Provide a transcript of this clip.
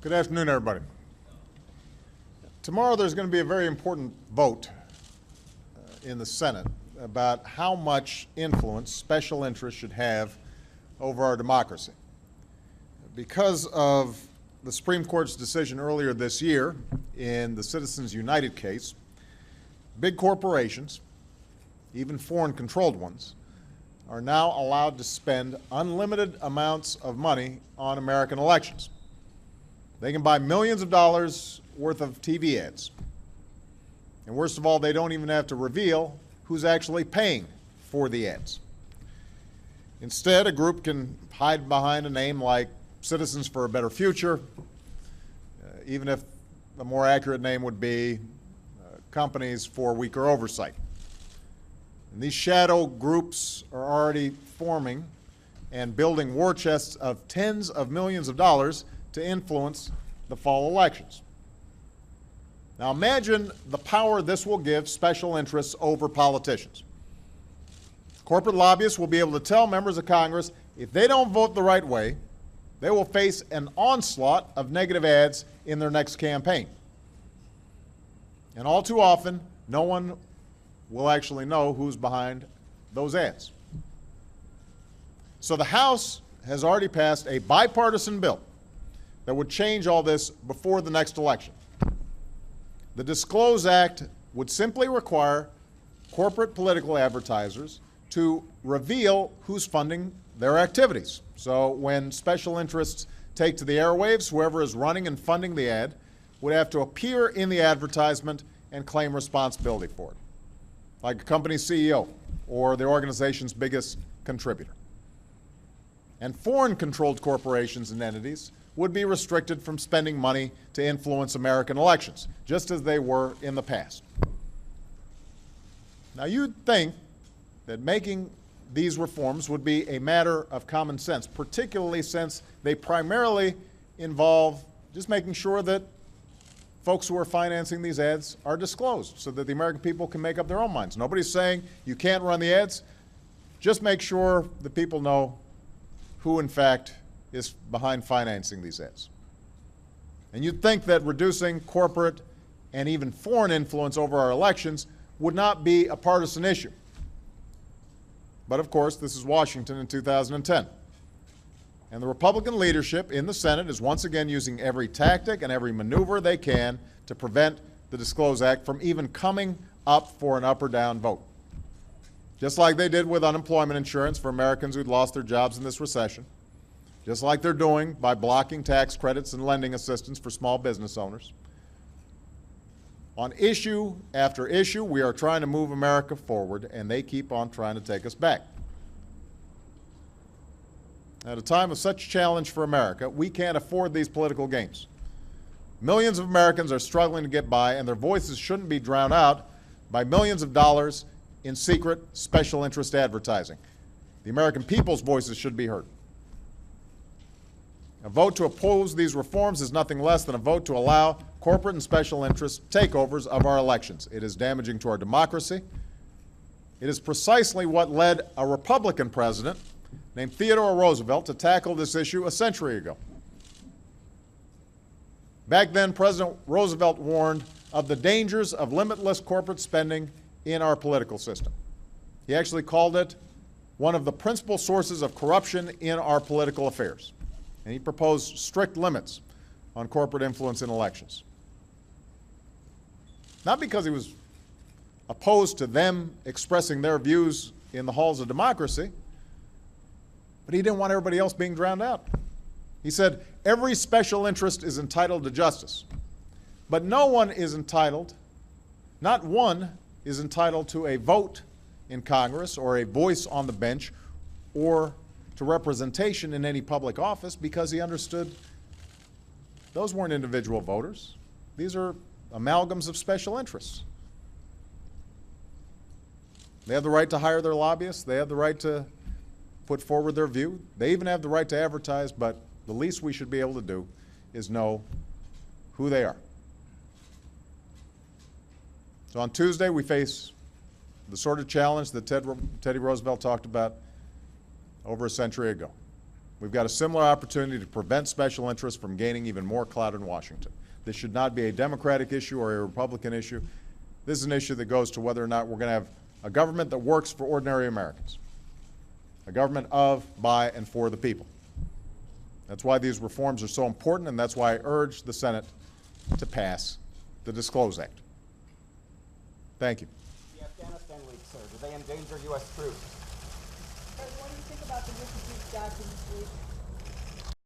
Good afternoon, everybody. Tomorrow there's going to be a very important vote in the Senate about how much influence special interests should have over our democracy. Because of the Supreme Court's decision earlier this year in the Citizens United case, big corporations, even foreign-controlled ones, are now allowed to spend unlimited amounts of money on American elections. They can buy millions of dollars worth of TV ads. And worst of all, they don't even have to reveal who's actually paying for the ads. Instead, a group can hide behind a name like Citizens for a Better Future, even if a more accurate name would be Companies for Weaker Oversight. And these shadow groups are already forming and building war chests of tens of millions of dollars to influence the fall elections. Now imagine the power this will give special interests over politicians. Corporate lobbyists will be able to tell members of Congress if they don't vote the right way, they will face an onslaught of negative ads in their next campaign. And all too often, no one will actually know who's behind those ads. So the House has already passed a bipartisan bill that would change all this before the next election. The Disclose Act would simply require corporate political advertisers to reveal who's funding their activities. So when special interests take to the airwaves, whoever is running and funding the ad would have to appear in the advertisement and claim responsibility for it, like a company's CEO or the organization's biggest contributor. And foreign-controlled corporations and entities would be restricted from spending money to influence American elections, just as they were in the past. Now, you'd think that making these reforms would be a matter of common sense, particularly since they primarily involve just making sure that folks who are financing these ads are disclosed so that the American people can make up their own minds. Nobody's saying you can't run the ads. Just make sure the people know who, in fact, is behind financing these ads. And you'd think that reducing corporate and even foreign influence over our elections would not be a partisan issue. But of course, this is Washington in 2010. And the Republican leadership in the Senate is once again using every tactic and every maneuver they can to prevent the Disclose Act from even coming up for an up or down vote. Just like they did with unemployment insurance for Americans who'd lost their jobs in this recession. Just like they're doing by blocking tax credits and lending assistance for small business owners. On issue after issue, we are trying to move America forward, and they keep on trying to take us back. At a time of such challenge for America, we can't afford these political games. Millions of Americans are struggling to get by, and their voices shouldn't be drowned out by millions of dollars in secret special interest advertising. The American people's voices should be heard. A vote to oppose these reforms is nothing less than a vote to allow corporate and special interest takeovers of our elections. It is damaging to our democracy. It is precisely what led a Republican president named Theodore Roosevelt to tackle this issue a century ago. Back then, President Roosevelt warned of the dangers of limitless corporate spending in our political system. He actually called it one of the principal sources of corruption in our political affairs. And he proposed strict limits on corporate influence in elections. Not because he was opposed to them expressing their views in the halls of democracy, but he didn't want everybody else being drowned out. He said, every special interest is entitled to justice, but no one is entitled, not one is entitled to a vote in Congress or a voice on the bench or to representation in any public office, because he understood those weren't individual voters. These are amalgams of special interests. They have the right to hire their lobbyists. They have the right to put forward their view. They even have the right to advertise, but the least we should be able to do is know who they are. So on Tuesday, we face the sort of challenge that Teddy Roosevelt talked about over a century ago. We've got a similar opportunity to prevent special interests from gaining even more clout in Washington. This should not be a Democratic issue or a Republican issue. This is an issue that goes to whether or not we're going to have a government that works for ordinary Americans, a government of, by, and for the people. That's why these reforms are so important, and that's why I urge the Senate to pass the Disclose Act. Thank you. The Afghanistan leaks, sir, do they endanger U.S. troops? What do you think about the WikiLeaks documents leak?